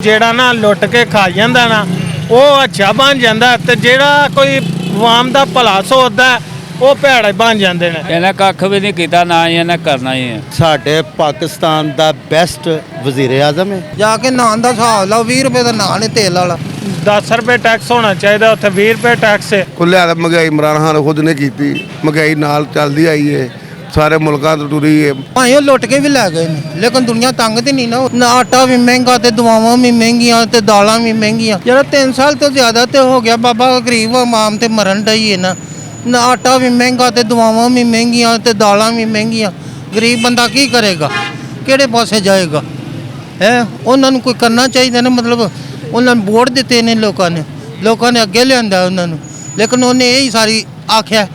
ਜਿਹੜਾ ਨਾ ਲੁੱਟ ਕੇ ਖਾ ਜਾਂਦਾ ਨਾ ਉਹ ਅੱਛਾ ਬਣ ਜਾਂਦਾ ਤੇ ਜਿਹੜਾ ਕੋਈ ਆਵਾਮ ਦਾ ਭਲਾ ਸੋਚਦਾ ਉਹ ਭੈੜੇ ਬਣ ਜਾਂਦੇ ਨੇ। ਇਹਨੇ ਕੱਖ ਵੀ ਨਹੀਂ ਕੀਤਾ, ਨਾ ਹੀ ਇਹਨੇ ਕਰਨਾ ਹੀ ਹੈ। ਸਾਡੇ ਪਾਕਿਸਤਾਨ ਦਾ ਬੈਸਟ ਵਜ਼ੀਰ ਆਜ਼ਮ ਹੈ। ਜਾ ਕੇ ਨਾਨ ਦਾ ਹਿਸਾਬ ਲਾਓ, 20 ਰੁਪਏ ਦਾ ਨਾਨ ਹੈ ਤੇਲ ਵਾਲਾ। 10 ਰੁਪਏ ਟੈਕਸ ਹੋਣਾ ਚਾਹੀਦਾ, ਉੱਥੇ 20 ਰੁਪਏ ਟੈਕਸ ਹੈ। ਕੁੱਲੇ ਆਦਮ ਮਹਿੰਗਾਈ ਇਮਰਾਨ ਖਾਨ ਖੁਦ ਨੇ ਕੀਤੀ, ਮਹਿੰਗਾਈ ਨਾਲ ਚੱਲਦੀ ਆਈ ਹੈ, ਸਾਰੇ ਮੁਲਕਾਂ ਤੋਂ ਟੁਰੀ ਹੈ। ਭਾਵੇਂ ਉਹ ਲੁੱਟ ਕੇ ਵੀ ਲੈ ਗਏ ਨੇ, ਲੇਕਿਨ ਦੁਨੀਆ ਤੰਗ ਤੇ ਨਹੀਂ ਨਾ। ਆਟਾ ਵੀ ਮਹਿੰਗਾ ਤੇ ਦਵਾਵਾਂ ਵੀ ਮਹਿੰਗੀਆਂ ਤੇ ਦਾਲਾਂ ਵੀ ਮਹਿੰਗੀਆਂ। ਜਿਹੜਾ 3 ਸਾਲ ਤੋਂ ਜ਼ਿਆਦਾ ਤੇ ਹੋ ਗਿਆ ਬਾਬਾ, ਗਰੀਬ ਆਵਾਮ ਤੇ ਮਰਨ ਡਈ ਹੈ ਨਾ ਆਟਾ ਵੀ ਮਹਿੰਗਾ ਤੇ ਦਵਾਵਾਂ ਵੀ ਮਹਿੰਗੀਆਂ ਤੇ ਦਾਲਾਂ ਵੀ ਮਹਿੰਗੀਆਂ। ਗਰੀਬ ਬੰਦਾ ਕੀ ਕਰੇਗਾ, ਕਿਹੜੇ ਪਾਸੇ ਜਾਏਗਾ ਹੈ? ਉਹਨਾਂ ਨੂੰ ਕੋਈ ਕਰਨਾ ਚਾਹੀਦਾ ਨਾ, ਮਤਲਬ ਉਹਨਾਂ ਨੂੰ ਵੋਟ ਦਿੱਤੇ ਨੇ ਲੋਕਾਂ ਨੇ ਅੱਗੇ ਲਿਆਂਦਾ ਉਹਨਾਂ ਨੂੰ, ਲੇਕਿਨ ਉਹਨੇ ਇਹ ਹੀ ਸਾਰੀ ਆਖਿਆ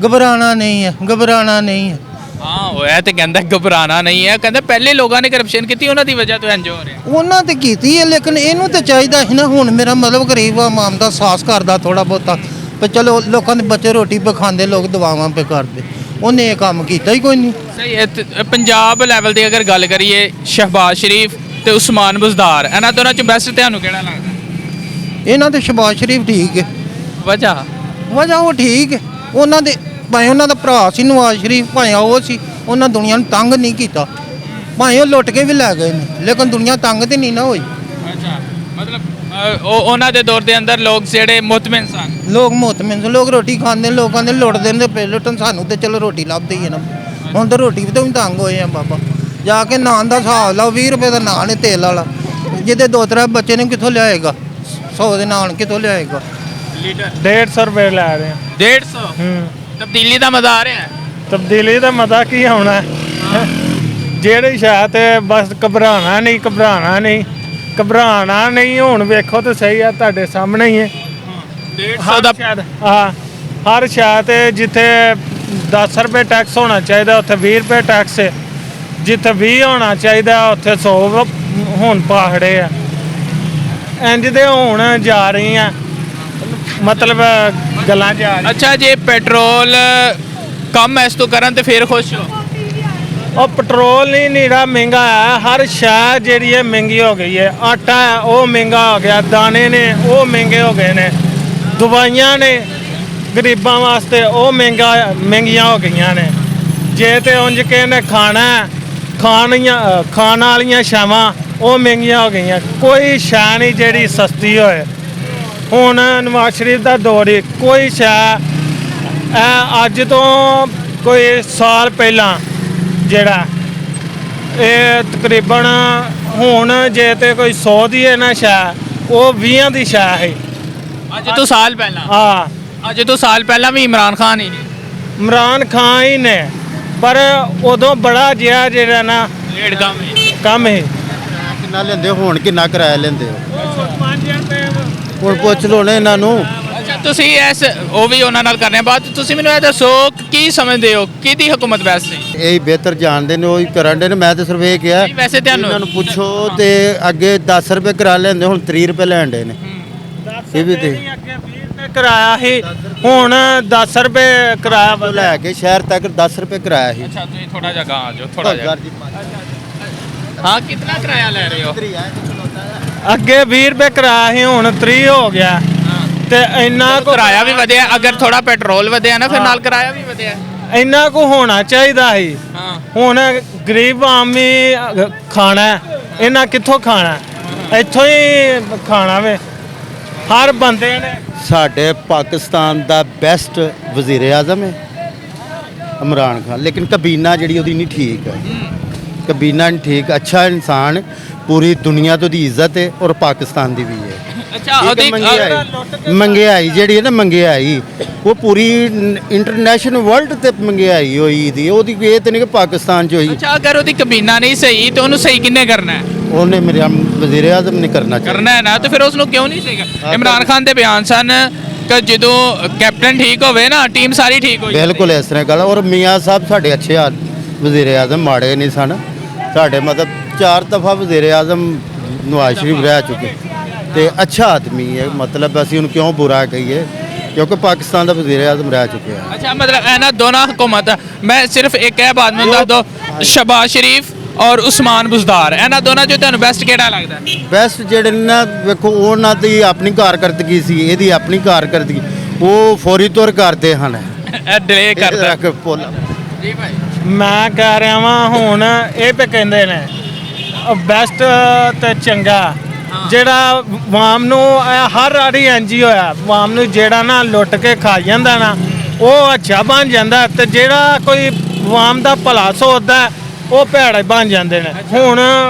ਘਬਰਾਣਾ ਨਹੀਂ ਹੈ, ਘਬਰਾਣਾ ਨਹੀਂ ਹੈ। ਹਾਂ ਹੋਇਆ ਤੇ ਕਹਿੰਦਾ ਘਬਰਾਣਾ ਨਹੀਂ ਹੈ, ਕਹਿੰਦਾ ਪਹਿਲੇ ਲੋਕਾਂ ਨੇ ਕਰਪਸ਼ਨ ਕੀਤੀ, ਉਹਨਾਂ ਦੀ ਵਜ੍ਹਾ ਤੋਂ ਇੰਜ ਹੋ ਰਿਹਾ। ਉਹਨਾਂ ਤੇ ਕੀਤੀ ਹੈ, ਲੇਕਿਨ ਇਹਨੂੰ ਤੇ ਚਾਹੀਦਾ ਸੀ ਨਾ। ਹੁਣ ਮੇਰਾ ਮਤਲਬ ਗਰੀਬ ਆਵਾਮ ਦਾ ਸਾਹਸ ਕਰਦਾ ਥੋੜਾ ਬਹੁਤਾ, ਪਰ ਚਲੋ ਲੋਕਾਂ ਦੇ ਬੱਚੇ ਰੋਟੀ ਪੇ ਖਾਂਦੇ, ਲੋਕ ਦਵਾਵਾਂ ਪੇ ਕਰਦੇ। ਉਹਨੇ ਇਹ ਕੰਮ ਕੀਤਾ ਹੀ ਕੋਈ ਨਹੀਂ। ਸਹੀ ਹੈ। ਪੰਜਾਬ ਲੈਵਲ ਦੀ ਅਗਰ ਗੱਲ ਕਰੀਏ, ਸ਼ਹਿਬਾਜ਼ ਸ਼ਰੀਫ ਤੇ ਉਸਮਾਨ ਬੁਜ਼ਦਾਰ, ਇਹਨਾਂ ਦੋਨਾਂ ਚੋਂ ਬੈਸਟ ਤੁਹਾਨੂੰ ਕਿਹੜਾ ਲੱਗਦਾ? ਇਹਨਾਂ ਦੇ ਸ਼ਹਿਬਾਜ਼ ਸ਼ਰੀਫ ਠੀਕ ਹੈ। ਵਜ੍ਹਾ ਉਹ ਠੀਕ ਹੈ। ਉਹਨਾਂ ਦੇ ਭਾਵੇਂ ਉਹਨਾਂ ਦਾ ਭਰਾ ਸੀ ਨਵਾਜ਼ ਸ਼ਰੀਫ, ਭਾਵੇਂ ਉਹ ਸੀ, ਉਹਨਾਂ ਦੁਨੀਆ ਨੂੰ ਤੰਗ ਨਹੀਂ ਕੀਤਾ। ਭਾਵੇਂ ਉਹ ਲੁੱਟ ਕੇ ਵੀ ਲੈ ਗਏ ਨੇ, ਲੇਕਿਨ ਦੁਨੀਆ ਤੰਗ ਤੇ ਨਹੀਂ ਨਾ ਹੋਈ। ਅੱਛਾ, ਮਤਲਬ ਉਹਨਾਂ ਦੇ ਦੌਰ ਦੇ ਅੰਦਰ ਲੋਕ ਜਿਹੜੇ ਮੁਤਮਿਨ ਸਨ, ਲੋਕ ਮੁਤਮਿਨ ਸੀ, ਲੋਕ ਰੋਟੀ ਖਾਂਦੇ, ਲੋਕਾਂ ਦੇ ਲੁੱਟਦੇ ਨੇ ਪੇ ਲੁੱਟਣ। ਸਾਨੂੰ ਤੇ ਚਲੋ ਰੋਟੀ ਲੱਭਦੀ ਹੈ ਨਾ, ਹੁਣ ਤਾਂ ਰੋਟੀ ਵੀ ਤਾਂ ਤੰਗ ਹੋਏ ਆ ਬਾਬਾ। ਜਾ ਕੇ ਨਾਨ ਦਾ ਹਿਸਾਬ ਲਾਓ, 20 ਰੁਪਏ ਦਾ ਨਾਨ ਹੈ ਤੇਲ ਵਾਲਾ। ਜਿਹਦੇ 2-3 ਬੱਚੇ ਨੇ ਕਿੱਥੋਂ ਲਿਆਏਗਾ? 100 ਦੇ ਨਾਨ ਕਿੱਥੋਂ ਲਿਆਏਗਾ? ਲੀਟਰ 150 ਰੁਪਏ ਲੈ ਰਹੇ ਆ। 150 ਤਬਦੀਲੀ ਦਾ ਮਜ਼ਾ ਆ ਰਿਹਾ। ਤਬਦੀਲੀ ਦਾ ਮਜ਼ਾ ਕੀ ਆਉਣਾ? ਜਿਹੜੀ ਸ਼ਾਇਦ ਤੇ ਬਸ ਘਬਰਾਣਾ ਨਹੀਂ। ਹੁਣ ਵੇਖੋ ਤਾਂ ਸਹੀ ਆ, ਤੁਹਾਡੇ ਸਾਹਮਣੇ ਹੀ ਹੈ। 150 ਦਾ ਹਰ ਸ਼ਾਇਦ ਜਿੱਥੇ 10 ਰੁਪਏ ਟੈਕਸ ਹੋਣਾ ਚਾਹੀਦਾ ਉੱਥੇ 20 ਰੁਪਏ ਟੈਕਸ ਹੈ। ਜਿੱਥੇ 20 ਹੋਣਾ ਚਾਹੀਦਾ ਉੱਥੇ 100 ਹੁਣ ਪਾਹੜੇ ਆ। ਇੰਜ ਦੇ ਹੁਣ ਜਾ ਰਹੀਆਂ, ਮਤਲਬ ਗੱਲਾਂ ਜਾ ਰਹੀਆਂ। ਅੱਛਾ, ਜੇ ਪੈਟਰੋਲ ਕਮ ਇਸ ਤੋਂ ਕਰਨ ਤੇ ਫਿਰ ਖੁਸ਼ ਹੋ? ਉਹ ਪੈਟਰੋਲ ਨਹੀਂ ਨੀਰਾ ਮਹਿੰਗਾ ਹੈ, ਹਰ ਸ਼ੈ ਜਿਹੜੀ ਹੈ ਮਹਿੰਗੀ ਹੋ ਗਈ ਹੈ। ਆਟਾ ਹੈ ਉਹ ਮਹਿੰਗਾ ਹੋ ਗਿਆ, ਦਾਣੇ ਨੇ ਉਹ ਮਹਿੰਗੇ ਹੋ ਗਏ ਨੇ, ਦਵਾਈਆਂ ਨੇ ਗਰੀਬਾਂ ਵਾਸਤੇ ਉਹ ਮਹਿੰਗੀਆਂ ਹੋ ਗਈਆਂ ਨੇ। ਜੇ ਤੇ ਉਂਝ ਕਿਸੇ ਨੇ ਖਾਣ ਵਾਲੀਆਂ ਸ਼ੈਵਾਂ ਉਹ ਮਹਿੰਗੀਆਂ ਹੋ ਗਈਆਂ। ਕੋਈ ਸ਼ੈ ਨਹੀਂ ਜਿਹੜੀ ਸਸਤੀ ਹੋਏ। ਹੁਣ ਨਵਾਜ਼ ਸ਼ਰੀਫ ਦਾ ਦੌਰ ਹੀ ਕੋਈ ਸ਼ੈ ਅੱਜ ਤੋਂ ਕੋਈ ਸਾਲ ਪਹਿਲਾਂ ਜਿਹੜਾ ਇਹ ਤਕਰੀਬਨ ਹੁਣ ਜੇ ਤੇ ਕੋਈ 100 ਦੀ ਹੈ ਨਾ ਸ਼ੈ, ਉਹ 20 ਦੀ ਸ਼ੈ ਹੈ। ਅੱਜ ਤੋਂ ਸਾਲ ਪਹਿਲਾਂ ਵੀ ਇਮਰਾਨ ਖਾਨ ਹੀ ਨਹੀਂ, ਇਮਰਾਨ ਖਾਨ ਹੀ ਨੇ, ਪਰ ਉਦੋਂ ਬੜਾ ਜਿਹਾ ਜਿਹੜਾ ਨਾ ਰੇਟ ਕੰਮ ਹੈ। ਕਿੰਨਾ ਲੈਂਦੇ ਹੋ? ਹੁਣ ਕਿੰਨਾ ਕਿਰਾਇਆ ਲੈਂਦੇ ਹੋ? 5 ਰੁਪਏ। ਹੁਣ ਪੁੱਛ ਲਓ ਨਾ ਇਹਨਾਂ ਨੂੰ। ਅੱਛਾ, ਤੁਸੀਂ ਉਹ ਵੀ ਉਹਨਾਂ ਨਾਲ ਕਰਨੇ ਬਾਅਦ ਤੁਸੀਂ ਮੈਨੂੰ ਇਹ ਦੱਸੋ ਕੀ ਸਮਝਦੇ ਹੋ, ਕਿਹਦੀ ਹਕੂਮਤ ਬੈਸਟ ਹੈ? ਇਹ ਬਿਹਤਰ ਜਾਣਦੇ ਨੇ, ਉਹ ਹੀ ਕਰਨ ਦੇ ਨੇ। ਮੈਂ ਤਾਂ ਸਿਰਫ ਇਹ ਕਿਹਾ ਵੈਸੇ ਤੁਹਾਨੂੰ ਇਹਨਾਂ ਨੂੰ ਪੁੱਛੋ। ਤੇ ਅੱਗੇ 10 ਰੁਪਏ ਕਿਰਾਇਆ ਲੈਂਦੇ, ਹੁਣ 30 ਰੁਪਏ ਲੈਣ ਦੇ ਨੇ। ਇਹ ਵੀ ਤੇ ਅੱਗੇ 20 ਰੁਪਏ ਕਿਰਾਇਆ ਸੀ, ਹੁਣ 10 ਰੁਪਏ ਕਿਰਾਇਆ ਲੈ ਕੇ ਸ਼ਹਿਰ ਤੱਕ 10 ਰੁਪਏ ਕਿਰਾਇਆ ਸੀ। ਅੱਛਾ, ਤੁਸੀਂ ਥੋੜਾ ਜਿਹਾ ਗਾਂ ਜੋ ਥੋੜਾ ਜਿਹਾ। ਹਾਂ, ਕਿੰਨਾ ਕਿਰਾਇਆ ਲੈ ਰਹੇ ਹੋ? ਅੱਗੇ 20 ਰੁਪਏ ਕਿਰਾਇਆ ਸੀ, ਹੁਣ 30 ਹੋ ਗਿਆ। ਤੇ ਇੰਨਾ ਕਿਰਾਇਆ ਵੀ ਵਧਿਆ, ਅਗਰ ਥੋੜਾ ਪੈਟਰੋਲ ਵਧਿਆ ਨਾ ਫਿਰ ਨਾਲ ਕਿਰਾਇਆ ਵੀ ਵਧਿਆ। ਇੰਨਾ ਕੁ ਹੋਣਾ ਚਾਹੀਦਾ ਸੀ। ਹਾਂ, ਹੁਣ ਗਰੀਬ ਆਮ ਵੀ ਖਾਣਾ, ਇਹਨਾਂ ਕਿੱਥੋਂ ਖਾਣਾ? ਇੱਥੋਂ ਹੀ ਖਾਣਾ ਵੇ ਹਰ ਬੰਦੇ ਨੇ। ਸਾਡੇ ਪਾਕਿਸਤਾਨ ਦਾ ਬੈਸਟ ਵਜ਼ੀਰ ਆਜ਼ਮ ਹੈ ਇਮਰਾਨ ਖਾਨ, ਲੇਕਿਨ ਕਬੀਨਾ ਜਿਹੜੀ ਉਹਦੀ ਨਹੀਂ ਠੀਕ ਹੈ। ਕਬੀਨਾ ਨਹੀਂ ਠੀਕ। ਅੱਛਾ ਇਨਸਾਨ, ਪੂਰੀ ਦੁਨੀਆ ਤੋਂ ਦੀ ਇੱਜ਼ਤ ਹੈ ਔਰ ਪਾਕਿਸਤਾਨ ਦੀ ਵੀ ਹੈ। ਅੱਛਾ, ਮਹਿੰਗਾਈ ਜਿਹੜੀ ਹੈ ਨਾ, ਮਹਿੰਗਾਈ ਉਹ ਪੂਰੀ ਇੰਟਰਨੈਸ਼ਨਲ ਵਰਲਡ ਤੇ ਮਹਿੰਗਾਈ ਹੋਈ ਦੀ। ਉਹਦੀ ਇਹ ਤੇ ਨਹੀਂ ਕਿ ਪਾਕਿਸਤਾਨ 'ਚ ਹੋਈ। ਅੱਛਾ, ਅਗਰ ਉਹਦੀ ਕਬੀਨਾ ਨਹੀਂ ਸਹੀ ਤੇ ਉਹਨੂੰ ਸਹੀ ਕਿੰਨੇ ਕਰਨਾ ਹੈ? ਉਹਨੇ ਮੇਰੇ ਵਜ਼ੀਰ ਆਜ਼ਮ ਨੇ ਕਰਨਾ ਹੈ ਨਾ, ਤੇ ਫਿਰ ਉਸ ਨੂੰ ਕਿਉਂ ਨਹੀਂ ਸਹੀਗਾ? ਇਮਰਾਨ ਖਾਨ ਦੇ ਬਿਆਨ ਸਨ ਕਿ ਜਦੋਂ ਕੈਪਟਨ ਠੀਕ ਹੋਵੇ ਨਾ ਟੀਮ ਸਾਰੀ ਠੀਕ ਹੋ ਜਾਂਦੀ। ਬਿਲਕੁਲ ਇਸ ਤਰ੍ਹਾਂ ਗੱਲ। ਔਰ ਮੀਆਂ ਸਾਹਿਬ ਸਾਡੇ ਅੱਛੇ ਵਜ਼ੀਰ ਆਜ਼ਮ, ਮਾੜੇ ਨਹੀਂ ਸਨ ਸਾਡੇ। ਮਤਲਬ 4 ਦਫਾ ਵਜ਼ੀਰ ਆਜ਼ਮ ਨਵਾਜ਼ ਸ਼ਰੀਫ ਰਹਿ ਚੁੱਕੇ ਤੇ ਅੱਛਾ ਆਦਮੀ ਹੈ। ਮਤਲਬ ਅਸੀਂ ਉਹਨੂੰ ਕਿਉਂ ਬੁਰਾ ਕਹੀਏ, ਕਿਉਂਕਿ ਪਾਕਿਸਤਾਨ ਦਾ ਵਜ਼ੀਰ ਆਜ਼ਮ ਰਹਿ ਚੁੱਕਿਆ। ਅੱਛਾ, ਮਤਲਬ ਇਹਨਾਂ ਦੋਨਾਂ ਹਕੂਮਤ, ਮੈਂ ਸਿਰਫ ਇੱਕ ਹੈ ਬਾਤ ਮੈਨੂੰ ਦੱਸ ਦੋ, ਸ਼ਹਿਬਾਜ਼ ਸ਼ਰੀਫ ਔਰ ਉਸਮਾਨ ਬੁਜ਼ਦਾਰ, ਇਹਨਾਂ ਦੋਨਾਂ ਚੋਂ ਤੁਹਾਨੂੰ ਬੈਸਟ ਕਿਹੜਾ ਲੱਗਦਾ? ਬੈਸਟ ਜਿਹੜੇ ਨੇ ਨਾ, ਵੇਖੋ ਉਹਨਾਂ ਦੀ ਆਪਣੀ ਕਾਰਕਰਦਗੀ ਸੀ, ਇਹਦੀ ਆਪਣੀ ਕਾਰਕਰਦਗੀ, ਉਹ ਫੌਰੀ ਤੌਰ ਕਰਦੇ ਹਨ। ਇਹ ਡਿਲੇ ਕਰਦਾ ਜੀ ਭਾਈ। ਮੈਂ ਕਹਿ ਰਿਹਾ ਵਾਂ ਹੁਣ ਇਹ ਤੇ ਕਹਿੰਦੇ ਨੇ ਬੈਸਟ ਤੇ ਚੰਗਾ, ਜਿਹੜਾ ਵਾਮ ਨੂੰ ਹਰ ਆੜੀ ਐਨਜੀਓ ਆ, ਵਾਮ ਨੂੰ ਜਿਹੜਾ ਨਾ ਲੁੱਟ ਕੇ ਖਾ ਜਾਂਦਾ ਨਾ ਉਹ ਅੱਛਾ ਬਣ ਜਾਂਦਾ, ਤੇ ਜਿਹੜਾ ਕੋਈ ਵਾਮ ਦਾ ਭਲਾ ਸੋਚਦਾ ਉਹ ਭੈੜੇ ਬਣ ਜਾਂਦੇ ਨੇ। ਹੁਣ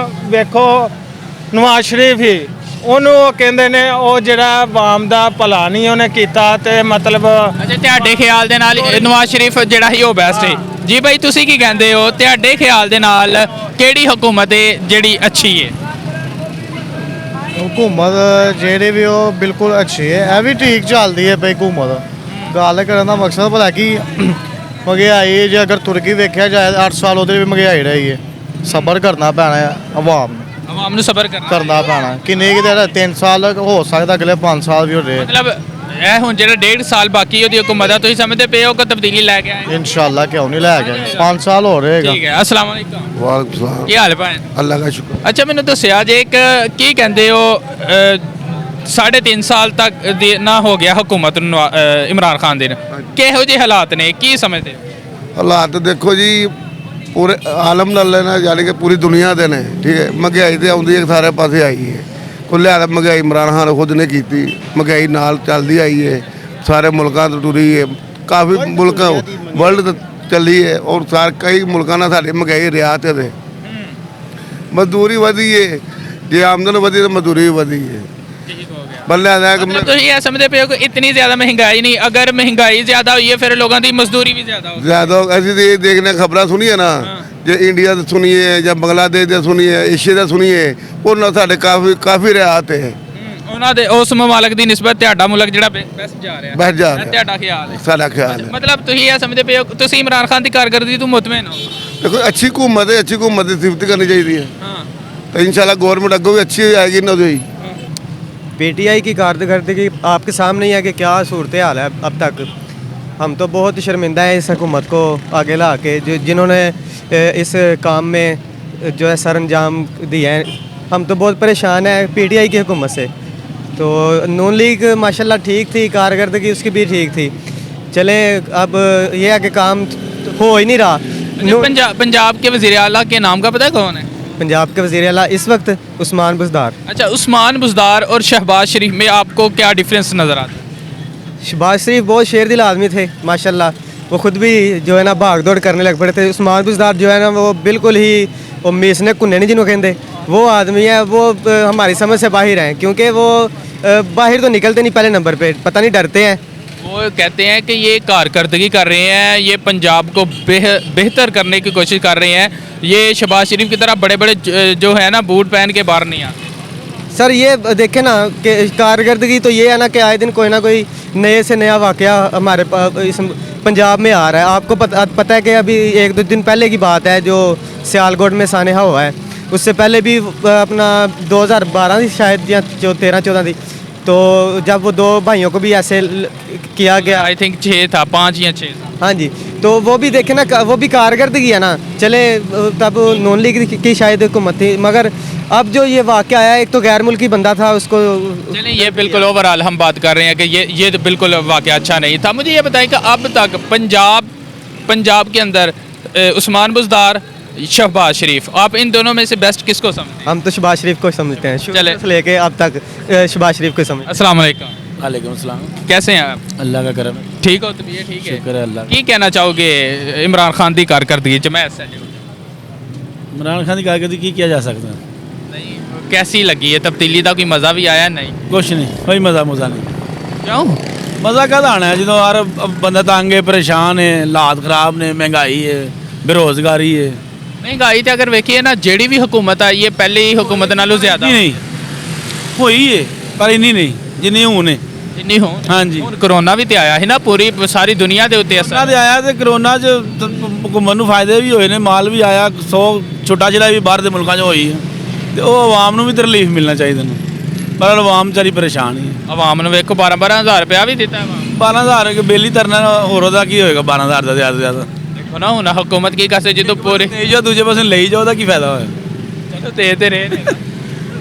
ਵੇਖੋ ਨਵਾਜ਼ ਸ਼ਰੀਫ ਹੀ, ਉਹਨੂੰ ਉਹ ਕਹਿੰਦੇ ਨੇ ਉਹ ਜਿਹੜਾ ਵਾਮ ਦਾ ਭਲਾ ਨਹੀਂ ਉਹਨੇ ਕੀਤਾ, ਤੇ ਮਤਲਬ ਅੱਛਾ, ਤੁਹਾਡੇ ਖਿਆਲ ਦੇ ਨਾਲ ਨਵਾਜ਼ ਸ਼ਰੀਫ ਜਿਹੜਾ ਹੀ ਉਹ ਬੈਸਟ ਹੈ ਜੀ ਭਾਈ? ਤੁਸੀਂ ਕੀ ਕਹਿੰਦੇ ਹੋ, ਤੁਹਾਡੇ ਖਿਆਲ ਦੇ ਨਾਲ ਕਿਹੜੀ ਹਕੂਮਤ ਹੈ ਜਿਹੜੀ ਅੱਛੀ ਹੈ? हुकूमत जेह्ड़े भी ओह् बिल्कुल अच्छी है, ਇਹ ਵੀ ठीक ਚੱਲਦੀ ਹੈ ਭਾਈ हुकूमत। ਗੱਲ ਕਰਨ ਦਾ ਮਕਸਦ ਭਲਾ ਕਿ ਮਹਿੰਗਾਈ ਜੇ ਅਗਰ ਤੁਰਕੀ ਵੇਖਿਆ ਜਾਏ 8 ਸਾਲ ਉਹਦੇ ਵੀ ਮਹਿੰਗਾਈ ਰਹੀ ਹੈ, ਸਬਰ ਕਰਨਾ ਪੈਣਾ ਹੈ ਆਵਾਮ ਨੂੰ, ਆਵਾਮ ਨੂੰ ਸਬਰ ਕਰਨਾ ਪੈਣਾ। ਕਿੰਨੇ ਕਿ ਦੇਰ 3 ਸਾਲ ਹੋ ਸਕਦਾ, ਅਗਲੇ 5 ਸਾਲ ਵੀ ਹੋ ਰਹੇ। ਮਤਲਬ ਇਹ ਹੁਣ ਜਿਹੜਾ 1.5 ਸਾਲ ਬਾਕੀ ਉਹਦੀ ਹਕੂਮਤ ਆ, ਤੁਸੀਂ ਸਮਝਦੇ ਪਏ ਹੋ ਕਿ ਤਬਦੀਲੀ ਲੈ ਕੇ ਆਏ? ਇਨਸ਼ਾਅੱਲਾ ਕਿਉਂ ਨਹੀਂ ਲੈ ਗਏ, 5 ਸਾਲ ਹੋ ਰਹੇਗਾ। ਠੀਕ ਹੈ, ਅਸਲਾਮ ਵਾਲੇਕੁਮ। ਵਾਲੇਕੁਮ ਸਲਾਮ। ਕੀ ਹਾਲ ਭਾਈ? ਅੱਲਾ ਦਾ ਸ਼ੁਕਰ। ਅੱਛਾ, ਮੈਨੂੰ ਦੱਸਿਆ ਜੇ ਇੱਕ ਕੀ ਕਹਿੰਦੇ ਹੋ 3.5 ਸਾਲ ਤੱਕ ਦੀ ਨਾ ਹੋ ਗਿਆ ਹਕੂਮਤ ਨੂੰ ਇਮਰਾਨ ਖਾਨ ਦੇ, ਕਿਹੋ ਜਿਹੇ ਹਾਲਾਤ ਨੇ, ਕੀ ਸਮਝਦੇ ਹੋ? ਹਾਲਾਤ ਦੇਖੋ ਜੀ ਪੂਰੇ ਆਲਮ ਨਾਲ ਲੈਣਾ, ਯਾਨੀ ਕਿ ਪੂਰੀ ਦੁਨੀਆ ਦੇ ਨੇ। ਠੀਕ ਹੈ, ਮਹਿੰਗਾਈ ਤੇ ਆਉਂਦੀ ਹੈ ਸਾਰੇ ਪਾਸੇ ਆਈ ਹੈ। ਕੁੱਲ ਹਾਲ ਮਹਿੰਗਾਈ ਇਮਰਾਨ ਖਾਨ ਖੁਦ ਨੇ ਕੀਤੀ, ਮਹਿੰਗਾਈ ਨਾਲ ਚੱਲਦੀ ਆਈ ਹੈ, ਸਾਰੇ ਮੁਲਕਾਂ ਤੋਂ ਟੁਰੀ ਹੈ, ਕਾਫੀ ਮੁਲਕਾਂ ਵਰਲਡ ਚੱਲੀ ਹੈ, ਔਰ ਕਈ ਮੁਲਕਾਂ ਨਾਲ ਸਾਡੀ ਮਹਿੰਗਾਈ ਰਿਆਤ ਹੈ। ਮਜ਼ਦੂਰੀ ਵਧੀ ਹੈ, ਜੇ ਆਮਦਨ ਵਧੀ ਤਾਂ ਮਜ਼ਦੂਰੀ ਵੀ ਵਧੀ ਹੈ। ਬੱਲੇ ਆ ਕਿ ਮਤਲਬ ਤੁਸੀਂ ਇਹ ਸਮਝਦੇ ਪਏ ਹੋ ਕਿ ਇਤਨੀ ਜ਼ਿਆਦਾ ਮਹਿੰਗਾਈ ਨਹੀਂ, ਅਗਰ ਮਹਿੰਗਾਈ ਜ਼ਿਆਦਾ ਹੋਈ ਹੈ ਫਿਰ ਲੋਕਾਂ ਦੀ ਮਜ਼ਦੂਰੀ ਵੀ ਜ਼ਿਆਦਾ ਹੋਗੀ। ਜ਼ਿਆਦਾ ਅਸੀਂ ਤਾਂ ਇਹ ਦੇਖਨੇ ਖਬਰਾਂ ਸੁਣੀਏ ਨਾ, ਜੇ ਇੰਡੀਆ ਦੀ ਸੁਣੀਏ ਜਾਂ ਬੰਗਲਾਦੇਸ਼ ਦੇ ਸੁਣੀਏ, ਏਸ਼ੀਆ ਦਾ ਸੁਣੀਏ, ਉਹਨਾਂ ਸਾਡੇ ਕਾਫੀ ਰਿਆਤ ਹੈ। ਉਹਨਾਂ ਦੇ ਉਸ ਮਮਾਲਕ ਦੀ ਨਿਸਬਤ ਤੁਹਾਡਾ ਮੁਲਕ ਜਿਹੜਾ ਬੈਸਟ ਜਾ ਰਿਹਾ, ਬੈਠ ਜਾ ਇਹ ਤੁਹਾਡਾ ਖਿਆਲ ਹੈ? ਸਾਡਾ ਖਿਆਲ ਹੈ। ਮਤਲਬ ਤੁਸੀਂ ਇਹ ਸਮਝਦੇ ਪਏ ਹੋ ਤੁਸੀਂ ਇਮਰਾਨ ਖਾਨ ਦੀ ਕਾਰਗਰਦਗੀ ਤੋਂ ਮੁਤਮਿਨ ਹੋ? ਦੇਖੋ ਅੱਛੀ ਹਕੂਮਤ ਹੈ, ਅੱਛੀ ਹਕੂਮਤ ਦੀ ਸਿਫਤ ਕਰਨੀ ਚਾਹੀਦੀ ਹੈ, ਹਾਂ, तो इंशाल्लाह गवर्नमेंट अगो भी अच्छी आएगी ना हुई। पीटीआई की कारकर्दगी आपके सामने ही है कि क्या सूरत हाल है अब तक। हम तो बहुत शर्मिंदा हैं इस हुकूमत को आगे ला के जिन्होंने इस काम में जो है सर अंजाम दिए हैं। हम तो बहुत परेशान हैं पीटीआई की हुकूमत से। तो नून लीग माशाल्लाह ठीक थी, कारकर्दगी उसकी भी ठीक थी। चलें अब ये है कि काम हो ही नहीं रहा। पंजाब के वज़ीर आला के नाम का पता है कौन है? पंजाब के वज़ीर आला इस वक्त उस्मान बुज़दार। अच्छा, उस्मान बुज़दार और शहबाज शरीफ में आपको क्या डिफरेंस नज़र आता है? शहबाज शरीफ बहुत शेर दिल आदमी थे माशाल्लाह, वो खुद भी जो है ना भाग दौड़ करने लग पड़े थे। उस्मान बुज़दार जो है ना वो बिल्कुल ही वो मीसने कुन्ने नहीं जिन्हों कहते, वो आदमी है वो हमारी समझ से बाहर हैं, क्योंकि वो बाहर तो निकलते नहीं पहले नंबर पे, पता नहीं डरते हैं। वो कहते हैं कि ये कारकर्दगी कर रहे हैं, ये पंजाब को बेहतर करने की कोशिश कर रहे हैं, ये शहबाज शरीफ की तरह बड़े बड़े जो है ना बूट पहन के बाहर नहीं आते। सर ये देखें ना कि कारकर्दगी तो ये है ना कि आए दिन कोई ना कोई नए से नया वाक़या हमारे इस पंजाब में आ रहा है। आपको पता है कि अभी 1-2 दिन पहले की बात है जो सियालकोट में सानेहा हुआ है, उससे पहले भी अपना 2012 थी शायद या 13-14 थी, तो जब वो 2 भाइयों को भी ऐसे किया गया, आई थिंक 6 था, 5 या 6 था। हाँ जी, तो वो भी देखे ना वो भी कारकर्दगी है ना। चले तब नॉन लीग की शायद हुकूमत थी, मगर अब जो ये वाक़या आया, एक तो गैर मुल्की बंदा था उसको। चलिए ये बिल्कुल ओवरऑल हम बात कर रहे हैं कि ये तो बिल्कुल वाक़या अच्छा नहीं था। मुझे ये बताएं कि अब तक पंजाब के अंदर उस्मान बुज़दार, शहबाज शरीफ, आप इन दोनों में से बेस्ट किसको समझते हैं? हम तो शहबाज शरीफ को समझते हैं, चले से लेके अब तक शहबाज शरीफ को समझते हैं। अस्सलाम वालेकुम। वालेकुम सलाम। कैसे हैं आप? अल्लाह का करम, ठीक हो? तबीयत ठीक है? शुक्र है अल्लाह की कहना चाहोगे इमरान खान की कारकर्दगी च? मैं इमरान खान की कारकर्दगी की किया जा सकता है? नहीं, कैसी लगी है तब्दीली का? कोई मज़ा भी आया? नहीं कुछ नहीं, कोई मज़ा मुज़ा नहीं। क्यों? मज़ा कद आना है जो हर बंदा तंग है, परेशान है, हालात खराब ने, महंगाई है, बेरोज़गारी है। महंगाई तो अगर वेखिए ना जेड़ी भी हुकूमत आई है पहले ही हुकूमत नालों ज़्यादा नहीं हुई है, पर इन्नी नहीं जिन्नी हूँ ने। जिन्नी हो? हाँ जी। कोरोना भी तो आया है ना, पूरी सारी दुनिया के उत्ते असर। कोरोना आया तो कोरोना च हुकूमत नूं फायदे भी होए ने, माल भी आया, 100 छुट्टा चढ़ाई भी बाहर के मुल्कों च होई है, तो आवाम नूं भी तो रिलीफ मिलना चाहिए ना, पर आवाम बेचारी परेशान ही है। आवाम ने वेखो 12-12 हज़ार रुपया भी दिता है। 12,000 के बिल ही तरना, होर की होएगा 12,000 का ज़्यादा से ज़्यादा। ਹੋਣਾ ਹੁਣ ਹਕੂਮਤ ਕੀ ਕਰਸੇ ਜਦੋਂ ਪੂਰੇ ਨਹੀਂ ਜੋ ਦੂਜੇ ਪਾਸੇ ਲਈ ਜਾਓ ਉਹਦਾ ਕੀ ਫਾਇਦਾ ਹੋਇਆ ਚਲੋ ਤੇ ਰਹੇ ਨੇ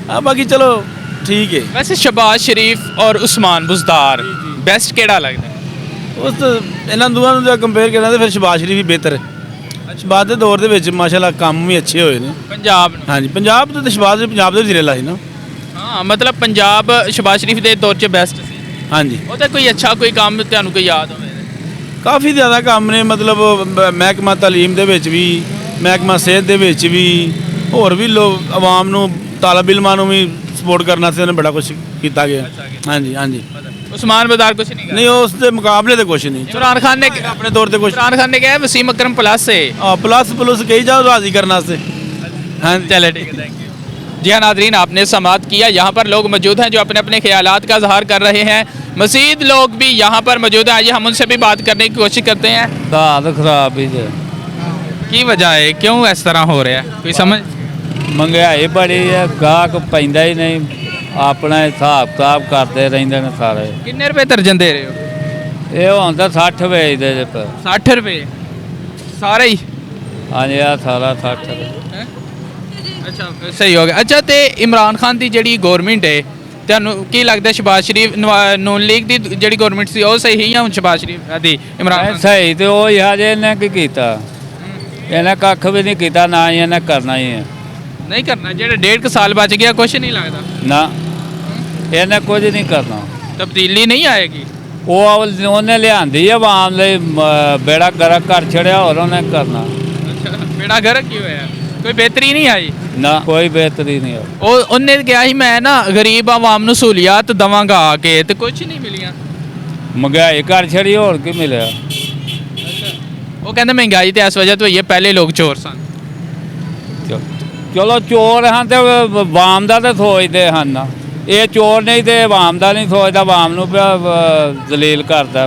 ਆ ਬਾਕੀ ਚਲੋ ਠੀਕ ਹੈ ਵੈਸੇ ਸ਼ਹਬਾਜ਼ ਸ਼ਰੀਫ ਔਰ ਉਸਮਾਨ ਬੁਜ਼ਦਾਰ ਬੈਸਟ ਕਿਹੜਾ ਲੱਗਦਾ ਉਸ ਤੋਂ ਇਹਨਾਂ ਦੋਵਾਂ ਨੂੰ ਜੇ ਕੰਪੇਅਰ ਕਰਾਂ ਤਾਂ ਫਿਰ ਸ਼ਹਬਾਜ਼ ਸ਼ਰੀਫ ਹੀ ਬਿਹਤਰ ਹੈ ਸ਼ਹਬਾਜ਼ ਦੇ ਦੌਰ ਦੇ ਵਿੱਚ ਮਾਸ਼ਾਅੱਲਾ ਕੰਮ ਵੀ ਅੱਛੇ ਹੋਏ ਨੇ ਪੰਜਾਬ ਨੂੰ ਹਾਂਜੀ ਪੰਜਾਬ ਤੋਂ ਤਾਂ ਸ਼ਹਬਾਜ਼ ਪੰਜਾਬ ਦੇ ਵਜ਼ੀਰ ਆਲਾ ਸੀ ਨਾ ਹਾਂ ਮਤਲਬ ਪੰਜਾਬ ਸ਼ਹਬਾਜ਼ ਸ਼ਰੀਫ ਦੇ ਦੌਰ 'ਚ ਬੈਸਟ ਸੀ ਹਾਂਜੀ ਉਹਦਾ ਕੋਈ ਅੱਛਾ ਕੋਈ ਕੰਮ ਤੁਹਾਨੂੰ ਕੋਈ ਯਾਦ ਹੋਵੇ ਕਾਫੀ ਜ਼ਿਆਦਾ ਕੰਮ ਨੇ ਮਤਲਬ ਮਹਿਕਮਾ ਤਾਲੀਮ ਦੇ ਵਿੱਚ ਵੀ ਮਹਿਕਮਾ ਸਿਹਤ ਦੇ ਵਿੱਚ ਵੀ ਹੋਰ ਵੀ ਲੋਕ ਆਵਾਮ ਨੂੰ ਤਾਲਬ ਇਲਮਾਂ ਨੂੰ ਵੀ ਸਪੋਰਟ ਕਰਨਾ ਸੀ ਉਹਨੇ ਬੜਾ ਕੁਝ ਕੀਤਾ ਗਿਆ ਹਾਂਜੀ ਹਾਂਜੀ ਉਸਮਾਨ ਬਜ਼ਾਰ ਕੁਝ ਨਹੀਂ ਨਹੀਂ ਉਸ ਦੇ ਮੁਕਾਬਲੇ ਤੇ ਕੁਝ ਨਹੀਂ इमरान खान ने ਆਪਣੇ ਤੌਰ ਤੇ ਕੁਝ इमरान खान ने कहा है वसीम अकरम प्लस है ਪਲੱਸ ਕਹੀ ਜਾਓ ਰਾਜ਼ੀ ਕਰਨ ਵਾਸਤੇ ਹਾਂਜੀ चले ठीक है थैंक यू जी हाँ नादरीन आपने समात किया यहाँ पर लोग मौजूद हैं जो अपने अपने ख्यालात का इजहार कर रहे हैं मज़ीद लोग भी यहाँ पर मौजूद हैं आइए हम उनसे भी बात करने की कोशिश करते हैं ਹਾਲਤ ਖਰਾਬ ਹੀ ਜੇ की वजह है क्यों इस तरह हो रहा है कोई समझ ਮਹਿੰਗਾਈ ਬੜੀ ਹੈ ਗਾਹਕ ਪੈਂਦਾ ਹੀ ਨਹੀਂ ਆਪਣਾ ਹਿਸਾਬ ਕਿਤਾਬ ਕਰਦੇ ਰਹਿੰਦੇ ਨੇ ਸਾਰੇ किन्ने रुपए दर्जन दे रहे हो ਇਹ ਹੁਣ ਤਾਂ 60 ਵੇਚਦੇ ਜੇ ਪਰ 60 रुपए सारे ही ਹਾਂਜੀ ਆ ਸਾਰਾ 60 ਅੱਛਾ ਸਹੀ ਹੋ ਗਿਆ ਅੱਛਾ ਤੇ ਇਮਰਾਨ ਖਾਨ ਦੀ ਜਿਹੜੀ ਗਵਰਨਮੈਂਟ ਹੈ ਤੁਹਾਨੂੰ ਕੀ ਲੱਗਦਾ ਸ਼ਹਬਾਜ਼ ਸ਼ਰੀਫ ਨੂਨ ਲੀਗ ਦੀ ਜਿਹੜੀ ਗਵਰਨਮੈਂਟ ਸੀ ਉਹ ਸਹੀ ਜਾਂ ਸ਼ਹਬਾਜ਼ ਸ਼ਰੀਫ ਦੀ ਇਮਰਾਨ ਖਾਨ ਸਹੀ ਤੇ ਉਹ ਹਜੇ ਇਹਨੇ ਕੀ ਕੀਤਾ ਇਹਨੇ ਕੱਖ ਵੀ ਨਹੀਂ ਕੀਤਾ ਨਾ ਹੀ ਇਹਨੇ ਕਰਨਾ ਹੀ ਹੈ ਨਹੀਂ ਕਰਨਾ ਜਿਹੜੇ 1.5 ਸਾਲ ਬਚ ਗਿਆ ਕੁਝ ਨਹੀਂ ਲੱਗਦਾ ਨਾ ਇਹਨੇ ਕੁਝ ਨਹੀਂ ਕਰਨਾ ਤਬਦੀਲੀ ਨਹੀਂ ਆਏਗੀ ਉਹ ਉਹਨੇ ਲਿਆਂਦੀ ਹੈ ਆਵਾਮ ਲਈ ਬੇੜਾ ਗਰਕ ਕਰ ਛੜਿਆ ਹੋਰ ਉਹਨੇ ਕਰਨਾ ਅੱਛਾ ਬੇੜਾ ਗਰਕ ਕੀ ਹੋਇਆ ਕੋਈ ਬਿਹਤਰੀ ਨਹੀਂ ਆਈ ਨਾ ਕੋਈ ਬਿਹਤਰੀ ਨਹੀਂ ਹੋਈ ਉਹਨੇ ਕਿਹਾ ਸੀ ਮੈਂ ਨਾ ਗਰੀਬ ਆਵਾਮ ਨੂੰ ਸਹੂਲੀਅਤ ਦਵਾਂਗਾ ਆ ਕੇ ਤੇ ਕੁਝ ਨਹੀਂ ਮਿਲੀਆਂ ਮਹਿੰਗਾਈ ਕਰ ਛੜੀ ਹੋਰ ਕੀ ਮਿਲਿਆ ਉਹ ਕਹਿੰਦੇ ਮਹਿੰਗਾਈ ਤੇ ਇਸ ਵਜ੍ਹਾ ਤੋਂ ਹੋਈ ਹੈ ਪਹਿਲੇ ਲੋਕ ਚੋਰ ਸਨ ਚਲੋ ਚੋਰ ਹਨ ਤੇ ਆਵਾਮ ਦਾ ਤਾਂ ਸੋਚਦੇ ਹਨ ਇਹ ਚੋਰ ਨਹੀਂ ਤੇ ਆਵਾਮ ਦਾ ਨਹੀਂ ਸੋਚਦਾ ਆਵਾਮ ਨੂੰ ਦਲੀਲ ਕਰਦਾ